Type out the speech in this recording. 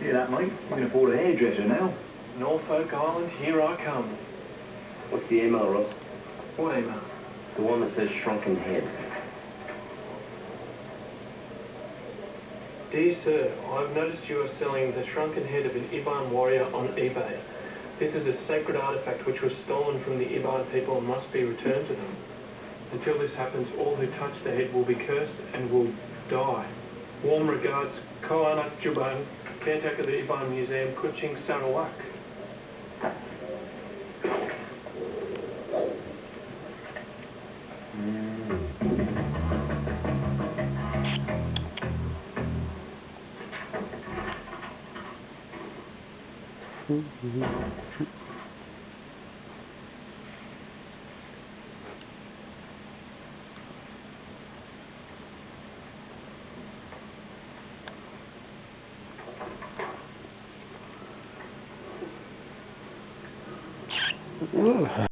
Hear that, mate? You can afford a hairdresser now. Norfolk Island, here I come. What's the email, Ross? What email? The one that says shrunken head. Dear Sir, I've noticed you are selling the shrunken head of an Iban warrior on eBay. This is a sacred artifact which was stolen from the Iban people and must be returned to them. Until this happens, all who touch the head will be cursed and will die. Warm regards, Koanak Juban, caretaker of the Iban Museum, Kuching Sarawak. Ugh.